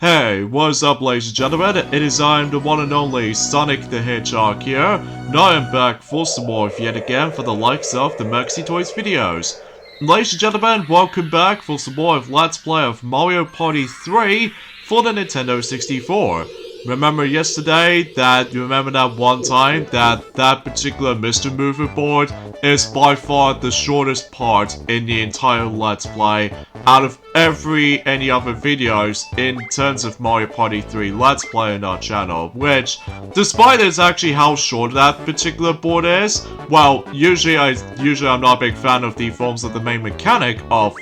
Hey, what's up ladies and gentlemen, it is I am the one and only Sonic the Hedgehog here, and I am back for some more yet again for the likes of the Maxi Toys videos. Ladies and gentlemen, welcome back for some more of Let's Play of Mario Party 3 for the Nintendo 64. Remember that one time that particular Mr. Mover board is by far the shortest part in the entire Let's Play out of any other videos in terms of Mario Party 3 Let's Play on our channel, which, despite it's actually how short that particular board is, well, usually I'm not a big fan of the forms of the main mechanic of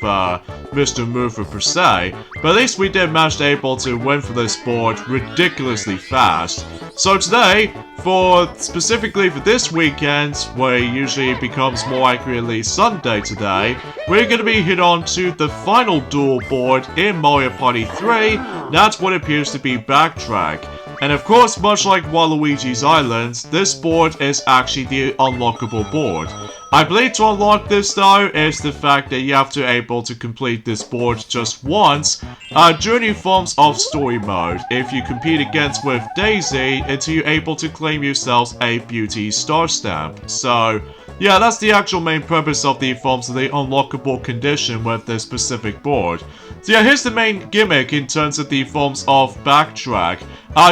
Mr. Mover per se, but at least we did manage to able to win for this board ridiculously fast. So today, specifically for this weekend, where usually it becomes more accurately Sunday today, we're going to be hit on to the final duel board in Mario Party 3. That's what appears to be Backtrack. And of course, much like Waluigi's Island, this board is actually the unlockable board. I believe to unlock this though is the fact that you have to able to complete this board just once during the forms of story mode if you compete against with Daisy until you're able to claim yourselves a beauty star stamp. So yeah, that's the actual main purpose of the forms of the unlockable condition with this specific board. So yeah, here's the main gimmick in terms of the forms of Backtrack.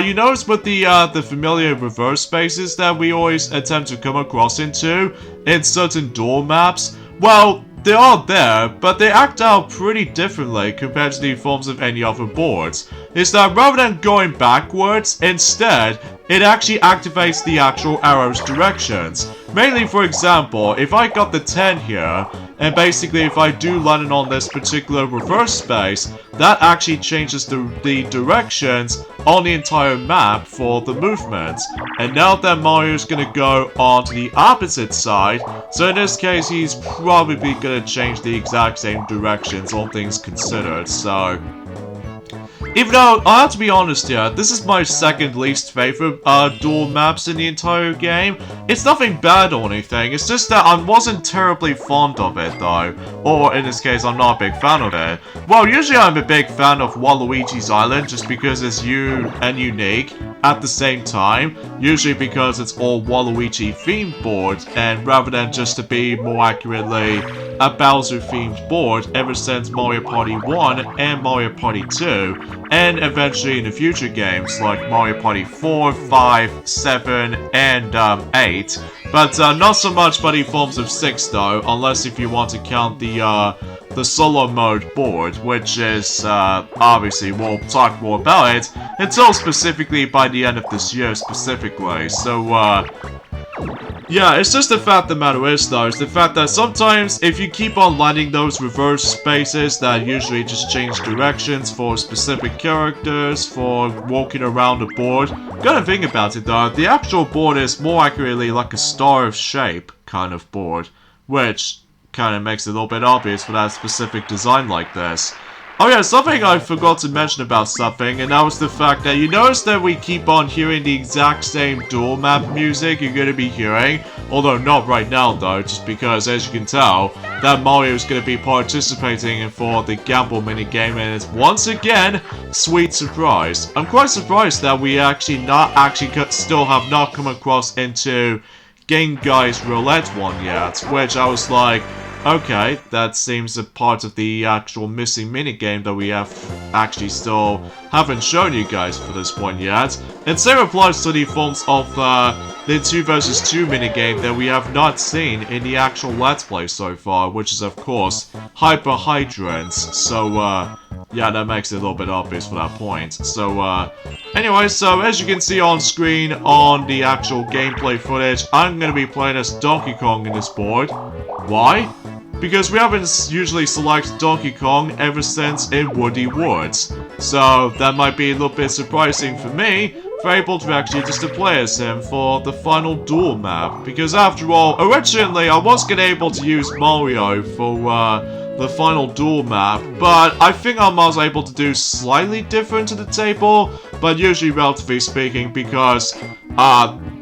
You notice with the familiar reverse spaces that we always attempt to come across into in certain duel maps? Well, they are there, but they act out pretty differently compared to the forms of any other boards. Is that rather than going backwards, instead, it actually activates the actual arrow's directions. Mainly, for example, if I got the 10 here, and basically if I do land on this particular reverse space, that actually changes the directions on the entire map for the movement. And now that Mario's gonna go on to the opposite side, so in this case he's probably gonna change the exact same directions, all things considered, so... Even though, I have to be honest here, this is my second least favorite duel maps in the entire game. It's nothing bad or anything, it's just that I wasn't terribly fond of it though. Or in this case, I'm not a big fan of it. Well, usually I'm a big fan of Waluigi's Island just because it's new and unique at the same time. Usually because it's all Waluigi themed board, and rather than just to be more accurately a Bowser themed board ever since Mario Party 1 and Mario Party 2. And eventually in the future games like Mario Party 4, 5, 7, and 8. But not so much by the forms of 6 though, unless if you want to count the solo mode board, which is, obviously, we'll talk more about it until specifically by the end of this year specifically. So, yeah, it's just the fact of the matter is though, is the fact that sometimes if you keep on landing those reverse spaces that usually just change directions for specific characters, for walking around the board, gotta think about it though, the actual board is more accurately like a star of shape kind of board, which kind of makes it a little bit obvious for that specific design like this. Oh yeah, something I forgot to mention about something, and that was the fact that you notice that we keep on hearing the exact same duel map music you're going to be hearing, although not right now though, just because as you can tell, that Mario is going to be participating for the gamble minigame, and it's once again, sweet surprise. I'm quite surprised that we still have not come across into Game Guy's Roulette one yet, which I was like, okay, that seems a part of the actual missing minigame that we still haven't shown you guys for this one yet. And same applies to the forms of the 2 vs 2 minigame that we have not seen in the actual Let's Play so far, which is of course Hyper Hydrants. So yeah, that makes it a little bit obvious for that point. So anyway, so as you can see on screen on the actual gameplay footage, I'm going to be playing as Donkey Kong in this board. Why? Because we haven't usually selected Donkey Kong ever since in Woody Woods. So that might be a little bit surprising for me, for able to actually just to play as him for the final duel map. Because after all, originally I was going to able to use Mario for the final duel map, but I think I was able to do slightly different to the table, but usually relatively speaking, because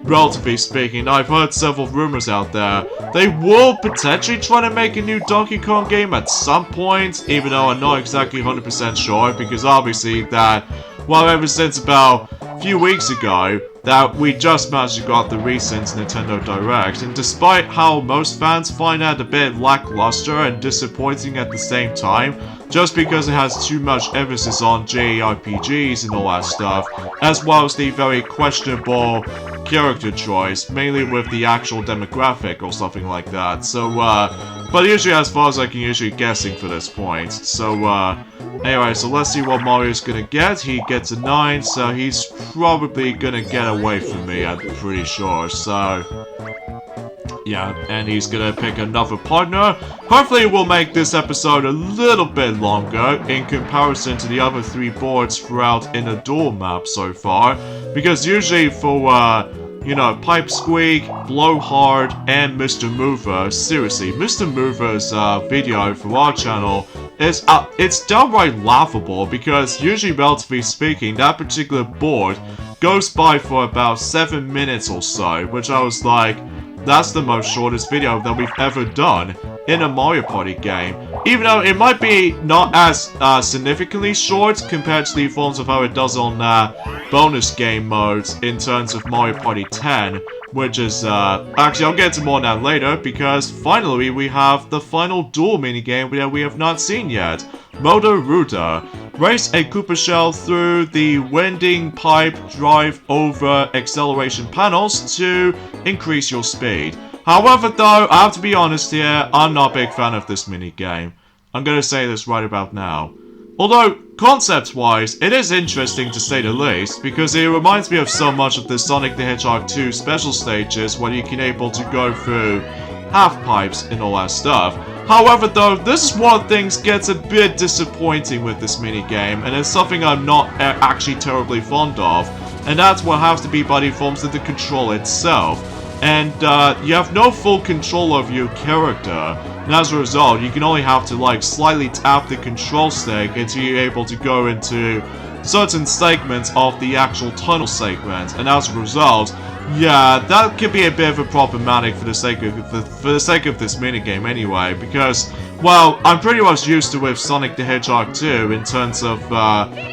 relatively speaking. I've heard several rumors out there. They will potentially try to make a new Donkey Kong game at some point, even though I'm not exactly 100% sure, because obviously that, well, ever since about a few weeks ago, that we just managed to got the recent Nintendo Direct, and despite how most fans find that a bit lackluster and disappointing at the same time, just because it has too much emphasis on JRPGs and all that stuff, as well as the very questionable character choice, mainly with the actual demographic or something like that. So, but usually as far as I can usually guessing for this point. So, anyway, so let's see what Mario's gonna get. He gets a 9, so he's probably gonna get away from me, I'm pretty sure. So, yeah, and he's gonna pick another partner. Hopefully we'll make this episode a little bit longer in comparison to the other 3 boards throughout in the Duel map so far. Because usually for, you know, Pipe Squeak, Blowhard, and Mr. Mover, seriously, Mr. Mover's video for our channel is, it's downright laughable because usually, relatively speaking, that particular board goes by for about 7 minutes or so, which I was like, that's the most shortest video that we've ever done in a Mario Party game. Even though it might be not as significantly short compared to the forms of how it does on bonus game modes in terms of Mario Party 10, which is, actually I'll get to more on that later, because finally we have the final Duel minigame that we have not seen yet. Moto Ruta. Race a Koopa Shell through the winding pipe drive over acceleration panels to increase your speed. However though, I have to be honest here, I'm not a big fan of this minigame. I'm gonna say this right about now. Although, concept-wise, it is interesting to say the least, because it reminds me of so much of the Sonic the Hedgehog 2 special stages where you can able to go through half-pipes and all that stuff. However though, this is one of the things gets a bit disappointing with this minigame, and it's something I'm not actually terribly fond of, and that's what has to be by the forms of the control itself. And you have no full control of your character, and as a result, you can only have to like slightly tap the control stick until you're able to go into certain segments of the actual tunnel segment, and as a result, yeah, that could be a bit of a problematic for the sake of this minigame anyway, because, well, I'm pretty much used to with Sonic the Hedgehog 2 in terms of,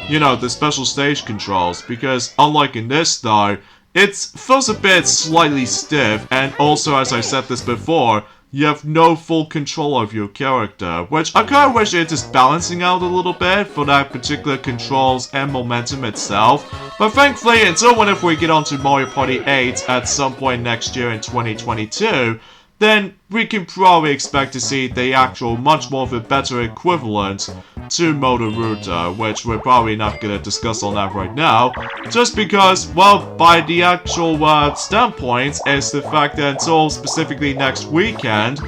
you know, the special stage controls, because unlike in this though, it feels a bit slightly stiff, and also, as I said this before, you have no full control of your character, which I kinda wish it is balancing out a little bit for that particular controls and momentum itself. But thankfully, until whenever we get onto Mario Party 8 at some point next year in 2022, then we can probably expect to see the actual much more of a better equivalent to Moto Ruta, which we're probably not going to discuss on that right now, just because, well, by the actual standpoint is the fact that until specifically next weekend,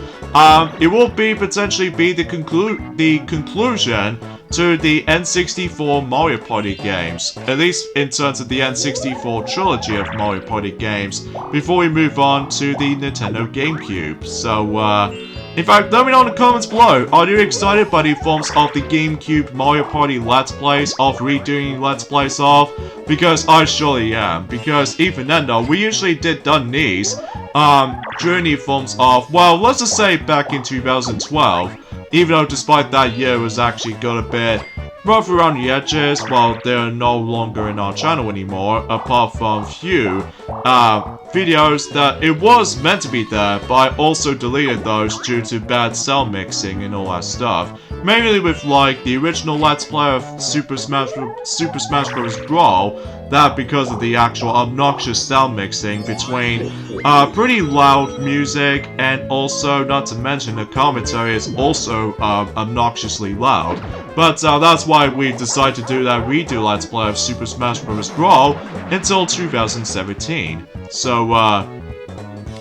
it will be potentially be the conclusion to the N64 Mario Party games, at least in terms of the N64 trilogy of Mario Party games, before we move on to the Nintendo GameCube. So, in fact, let me know in the comments below, are you excited by the forms of the GameCube Mario Party Let's Plays, of redoing Let's Plays of? Because I surely am, because even then though, we usually did done these, during the forms of, well, let's just say back in 2012, even though despite that year was actually got a bit rough around the edges, well, they're no longer in our channel anymore, apart from few videos that it was meant to be there, but I also deleted those due to bad sound mixing and all that stuff. Mainly with like the original Let's Play of Super Smash Bros. Brawl, that because of the actual obnoxious sound mixing between pretty loud music, and also, not to mention, the commentary is also obnoxiously loud. But that's why we decided to do that redo Let's Play of Super Smash Bros. Brawl until 2017. So,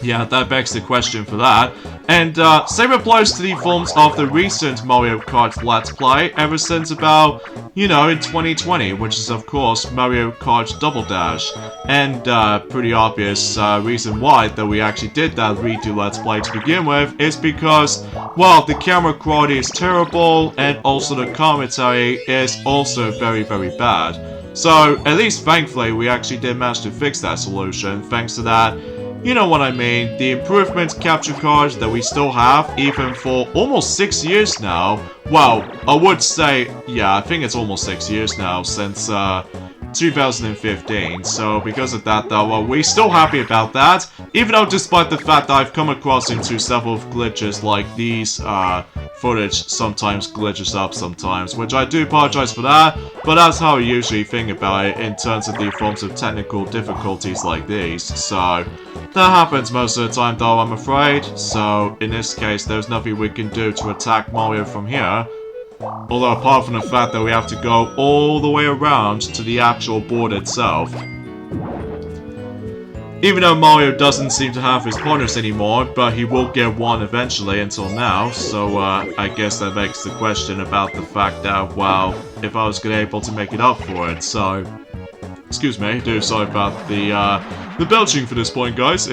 yeah, that begs the question for that. And same applies to the forms of the recent Mario Kart Let's Play ever since about, you know, in 2020, which is of course Mario Kart Double Dash. And pretty obvious reason why that we actually did that redo Let's Play to begin with is because, well, the camera quality is terrible, and also the commentary is also very, very bad. So, at least thankfully, we actually did manage to fix that solution, thanks to that, you know what I mean, the improvement capture card that we still have, even for almost 6 years now. Well, I would say, yeah, I think it's almost 6 years now, since, 2015, so because of that though, well, we're still happy about that, even though despite the fact that I've come across into several glitches like these, footage sometimes glitches up sometimes, which I do apologize for that, but that's how I usually think about it in terms of the forms of technical difficulties like these, so that happens most of the time though, I'm afraid, so in this case there's nothing we can do to attack Mario from here. Although apart from the fact that we have to go all the way around to the actual board itself. Even though Mario doesn't seem to have his partners anymore, but he will get one eventually until now, so I guess that begs the question about the fact that, well, if I was gonna able to make it up for it, so... Excuse me, sorry about the belching for this point, guys.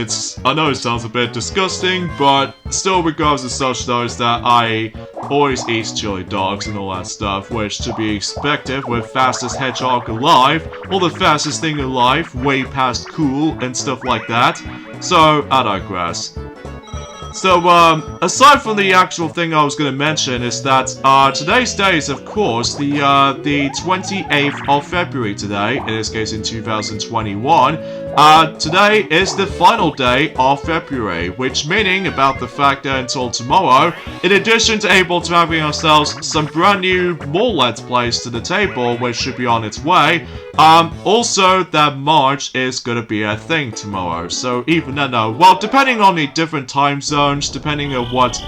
I know it sounds a bit disgusting, but still, regardless of such, though, is that I always eat chili dogs and all that stuff, which to be expected with fastest hedgehog alive, or the fastest thing alive, way past cool and stuff like that. So, I digress. So, aside from the actual thing I was going to mention is that, today's day is, of course, the 28th of February today, in this case in 2021. Today is the final day of February, which meaning about the fact that until tomorrow, in addition to able to having ourselves some brand new more Let's Plays to the table, which should be on its way, also that March is gonna be a thing tomorrow, so even then, well, depending on the different time zones, depending on what,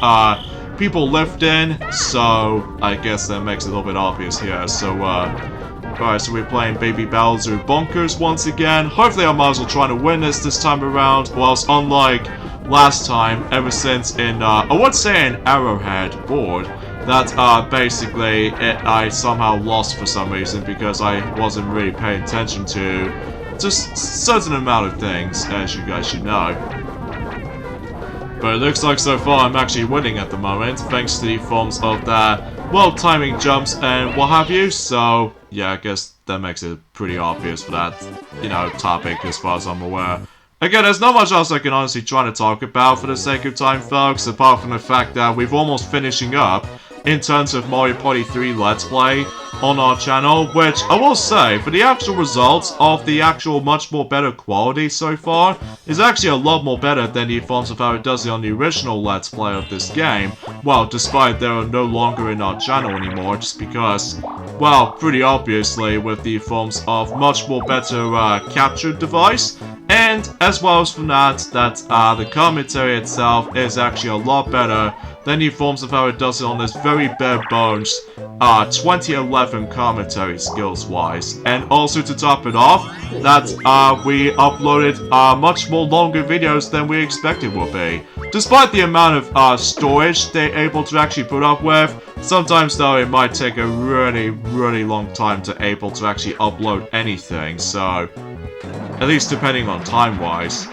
people lived in, so I guess that makes it a little bit obvious here, so, alright, so we're playing Baby Bowser Bonkers once again. Hopefully I might as well try to win this time around, whilst unlike last time, ever since in, I would say an Arrowhead board, that, basically, I somehow lost for some reason because I wasn't really paying attention to just a certain amount of things, as you guys should know. But it looks like so far I'm actually winning at the moment, thanks to the forms of that, well, timing jumps and what have you, so, yeah, I guess that makes it pretty obvious for that, you know, topic as far as I'm aware. Again, there's not much else I can honestly try to talk about for the sake of time, folks, apart from the fact that we've almost finishing up in terms of Mario Party 3 Let's Play on our channel, which I will say, for the actual results of the actual much more better quality so far, is actually a lot more better than the forms of how it does it on the original Let's Play of this game. Well, despite they are no longer in our channel anymore, just because, well, pretty obviously with the forms of much more better capture device, and as well as from that, the commentary itself is actually a lot better than the forms of how it does it on this very bare bones 2011 commentary skills-wise. And also to top it off, that we uploaded much more longer videos than we expected would be. Despite the amount of storage they're able to actually put up with, sometimes though it might take a really long time to able to actually upload anything, so at least depending on time-wise.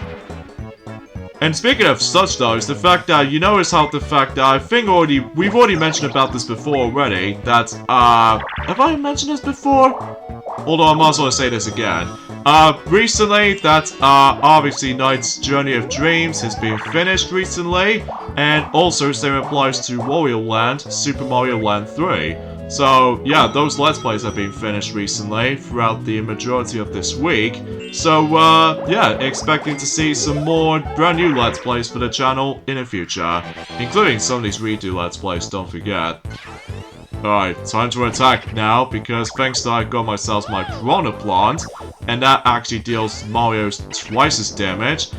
And speaking of such though, is the fact that you notice how the fact that I think we've already mentioned about this before already, that, have I mentioned this before? Although I might as well say this again. Recently, that, obviously Knight's Journey of Dreams has been finished recently, and also same applies to Wario Land, Super Mario Land 3. So, yeah, those Let's Plays have been finished recently, throughout the majority of this week. So, yeah, expecting to see some more brand new Let's Plays for the channel in the future. Including some of these redo Let's Plays, don't forget. Alright, time to attack now, because thanks to I got myself my Piranha Plant, and that actually deals Mario's twice as damage.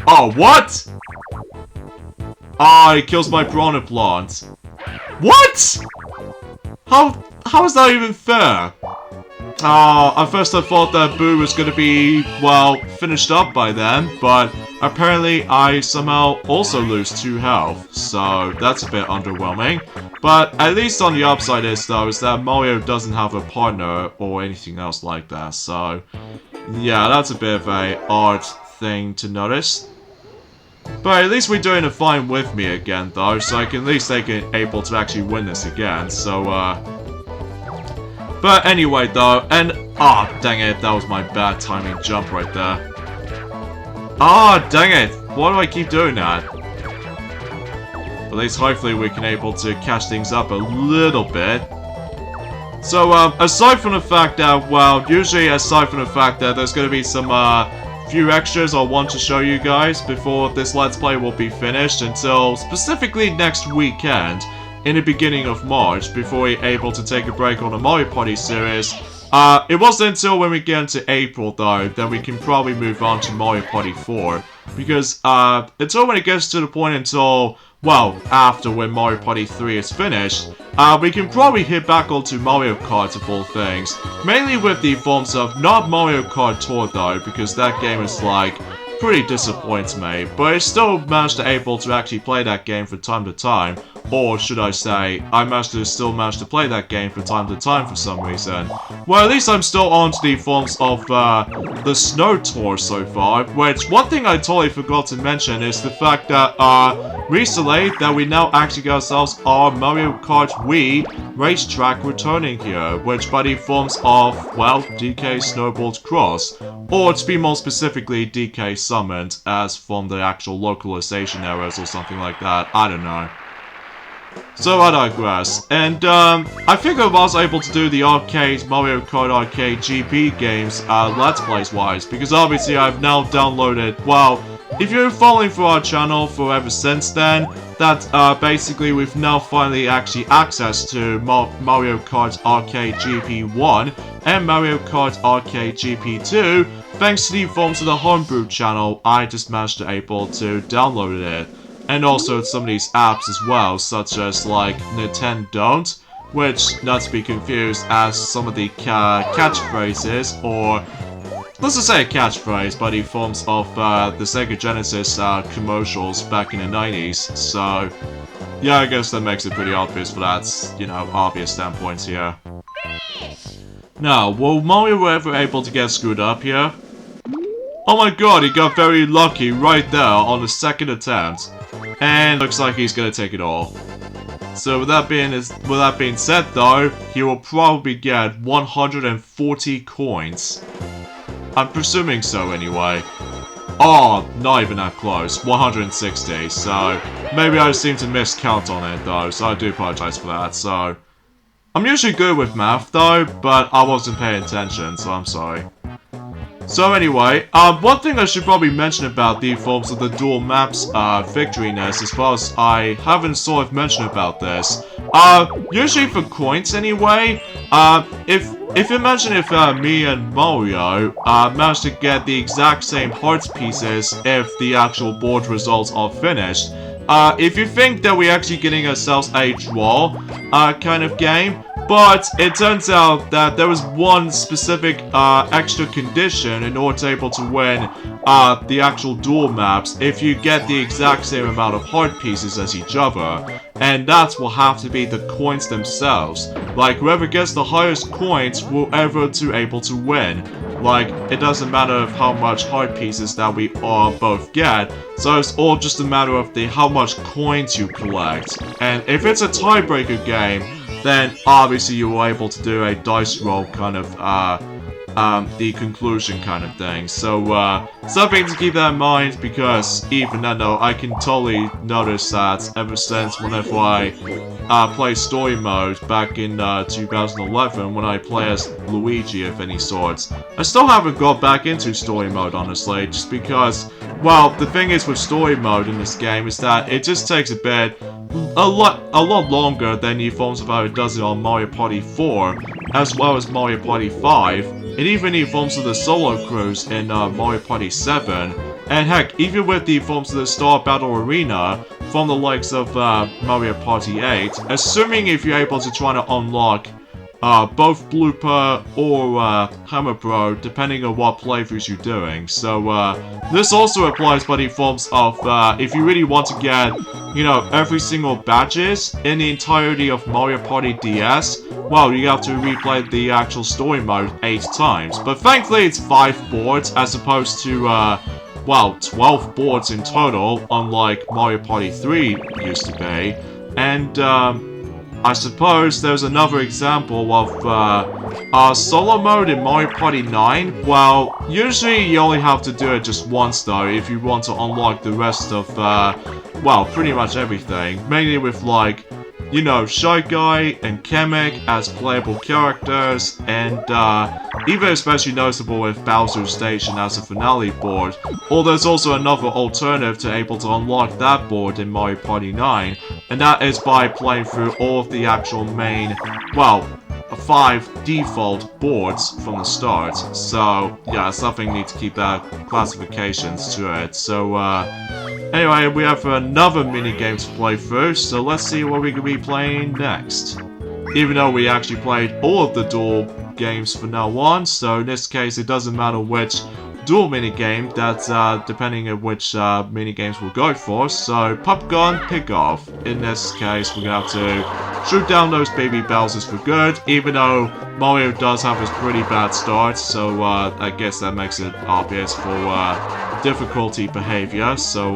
Oh, what?! Ah, it kills my Piranha Plant. What?! How is that even fair? At first I thought that Boo was gonna be, well, finished up by then, but apparently I somehow also lose 2 health, so that's a bit underwhelming. But at least on the upside is that Mario doesn't have a partner or anything else like that, so yeah, that's a bit of a odd thing to notice. But at least we're doing a fine with me again though, so I can at least able to actually win this again, so But anyway though, and Ah, dang it, that was my bad timing jump right there. Ah, dang it! Why do I keep doing that? At least hopefully we can able to catch things up a little bit. So, aside from the fact that, well, usually aside from the fact that there's going to be some, few extras I want to show you guys before this Let's Play will be finished until specifically next weekend, in the beginning of March, before we're able to take a break on the Mario Party series. It wasn't until when we get into April, though, that we can probably move on to Mario Party 4. Because, until when it gets to the point until, well, after when Mario Party 3 is finished, we can probably hit back onto Mario Kart of all things. Mainly with the forms of not Mario Kart Tour, though, because that game is, like, pretty disappoints me. But I still managed to able to actually play that game from time to time. Or should I say, I still managed to play that game from time to time for some reason. Well, at least I'm still on to the forms of the Snow Tour so far, which one thing I totally forgot to mention is the fact that recently that we now actually got ourselves our Mario Kart Wii Racetrack returning here, which by the forms of, well, DK Snowballed Cross, or to be more specifically, DK Summoned, as from the actual localization errors or something like that, I don't know. So I digress, and I think I was able to do the arcade Mario Kart Arcade GP games Let's Plays wise, because obviously I've now downloaded, well, if you're following through our channel for ever since then, that basically we've now finally actually access to Mario Kart Arcade GP 1 and Mario Kart Arcade GP 2, thanks to the forms of the Homebrew channel. I just managed to able to download it. And also some of these apps as well, such as like Nintendo, which, not to be confused as some of the catchphrases, or let's just say a catchphrase by the forms of the Sega Genesis commercials back in the 90s. So, yeah, I guess that makes it pretty obvious for that, you know, obvious standpoints here. Now, will Mario ever able to get screwed up here? Oh my god, he got very lucky right there on the second attempt. And looks like he's gonna take it all. So with that being said though, he will probably get 140 coins. I'm presuming so anyway. Oh, not even that close. 160, so maybe I seem to miscount on it though, so I do apologize for that. So I'm usually good with math though, but I wasn't paying attention, so I'm sorry. So anyway, one thing I should probably mention about the forms of the dual maps victoryness, as far as I haven't sort of mentioned about this. Usually for coins anyway, if imagine if me and Mario managed to get the exact same hearts pieces if the actual board results are finished. If you think that we're actually getting ourselves a draw kind of game, but it turns out that there was one specific extra condition in order to able to win the actual duel maps if you get the exact same amount of heart pieces as each other. And that will have to be the coins themselves. Like, whoever gets the highest coins will ever to able to win. Like, it doesn't matter of how much heart pieces that we all both get, so it's all just a matter of how much coins you collect. And if it's a tiebreaker game, then obviously you were able to do a dice roll kind of, the conclusion kind of thing. So, something to keep that in mind, because even though I can totally notice that ever since whenever I play story mode back in 2011 when I play as Luigi of any sorts. I still haven't got back into story mode, honestly, just because, well, the thing is with story mode in this game is that it just takes a lot longer than the forms of how it does it on Mario Party 4, as well as Mario Party 5, and even the forms of the solo crews in Mario Party 7, and heck, even with the forms of the Star Battle Arena from the likes of Mario Party 8, assuming if you're able to try to unlock both Blooper or Hammer Pro, depending on what playthroughs you're doing. So, this also applies by the forms of, if you really want to get, you know, every single badges in the entirety of Mario Party DS, well, you have to replay the actual story mode 8 times. But thankfully, it's 5 boards as opposed to, well, 12 boards in total, unlike Mario Party 3 used to be. And, I suppose there's another example of solo mode in Mario Party 9. Well, usually you only have to do it just once though if you want to unlock the rest of, well, pretty much everything. Mainly with like, you know, Shy Guy and Kamek as playable characters, and even especially noticeable with Bowser's Station as a finale board. Or there's also another alternative to able to unlock that board in Mario Party 9, and that is by playing through all of the actual main, well, 5 default boards from the start. So, yeah, something need to keep that classifications to it. So, anyway, we have another mini-game to play through, so let's see what we could be playing next. Even though we actually played all of the Duel games from now on, so in this case it doesn't matter which Duel minigame, that's depending on which minigames we'll go for. So, pop gun, pick off. In this case, we're gonna have to shoot down those baby Bowsers for good, even though Mario does have a pretty bad start, so I guess that makes it obvious for difficulty behavior. So,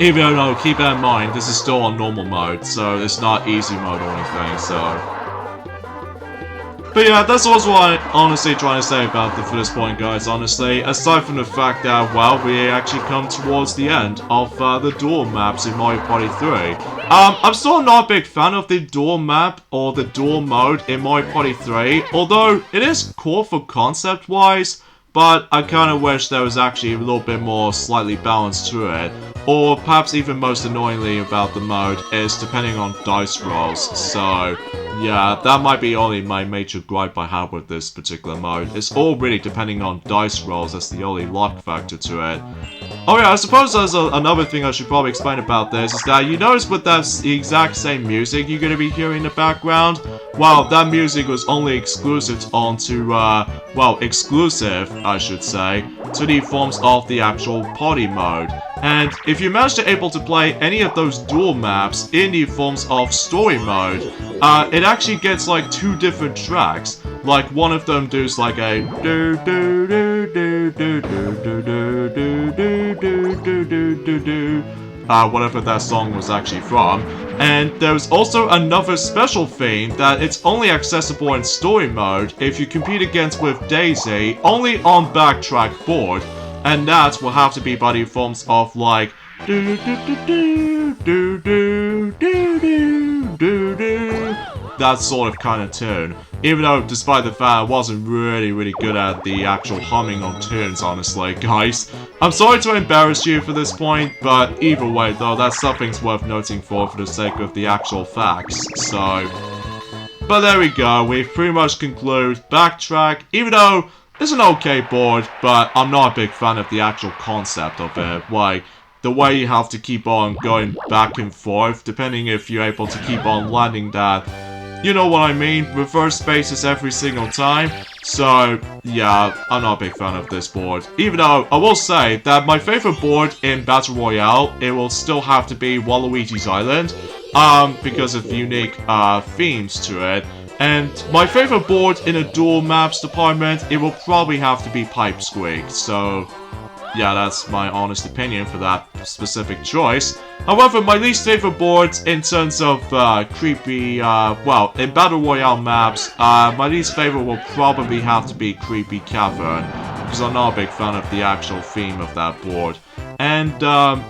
even though, keep that in mind, this is still on normal mode, so it's not easy mode or anything, so... But yeah, that's also what I'm honestly trying to say about it for this point, guys, honestly. Aside from the fact that, well, we actually come towards the end of the Duel maps in Mario Party 3. I'm still not a big fan of the Duel map or the Duel mode in Mario Party 3, although it is cool for concept-wise, but I kind of wish there was actually a little bit more slightly balanced to it. Or perhaps even most annoyingly about the mode is depending on dice rolls. So, yeah, that might be only my major gripe I have with this particular mode. It's all really depending on dice rolls, that's the only luck factor to it. Oh yeah, I suppose there's another thing I should probably explain about this, is that you notice with that the exact same music you're going to be hearing in the background? Well, that music was only exclusive onto, well, exclusive, I should say, to the forms of the actual party mode. And if you manage to able to play any of those Duel maps in the forms of story mode, it actually gets like 2 different tracks. Like one of them does like a do do do do do do do do do do do do do do, whatever that song was actually from. And there's also another special theme that it's only accessible in story mode if you compete against with Daisy, only on Backtrack board. And that will have to be by the forms of like do do do do do do do do do, that sort of kind of tune. Even though, despite the fact I wasn't really good at the actual humming on tunes, honestly, guys. I'm sorry to embarrass you for this point, but either way though, that's something's worth noting for the sake of the actual facts, so... But there we go, we've pretty much concluded Backtrack, even though it's an okay board, but I'm not a big fan of the actual concept of it. Like, the way you have to keep on going back and forth, depending if you're able to keep on landing that, you know what I mean, reverse spaces every single time. So, yeah, I'm not a big fan of this board. Even though, I will say that my favorite board in Battle Royale, it will still have to be Waluigi's Island, because of the unique, themes to it. And my favorite board in a Duel maps department, it will probably have to be Pipe Squeak. So, yeah, that's my honest opinion for that specific choice. However, my least favorite boards in terms of creepy, well, in Battle Royale maps, my least favorite will probably have to be Creepy Cavern, because I'm not a big fan of the actual theme of that board. And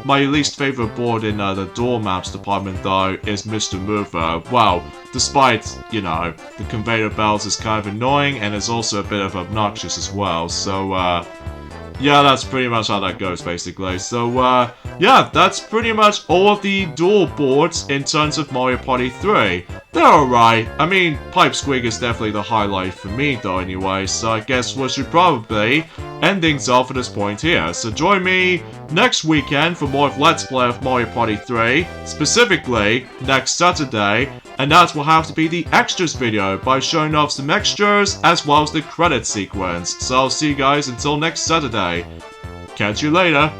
my least favorite board in the Duel maps department, though, is Mr. Mover. Well, despite, you know, the conveyor belts is kind of annoying, and it's also a bit of obnoxious as well, so, yeah, that's pretty much how that goes, basically. So, yeah, that's pretty much all of the Duel boards in terms of Mario Party 3. They're alright. I mean, Pipe Squeak is definitely the highlight for me, though, anyway, so I guess we should probably end things off at this point here. So join me next weekend for more of Let's Play of Mario Party 3, specifically next Saturday, and that will have to be the extras video by showing off some extras as well as the credit sequence. So I'll see you guys until next Saturday. Catch you later.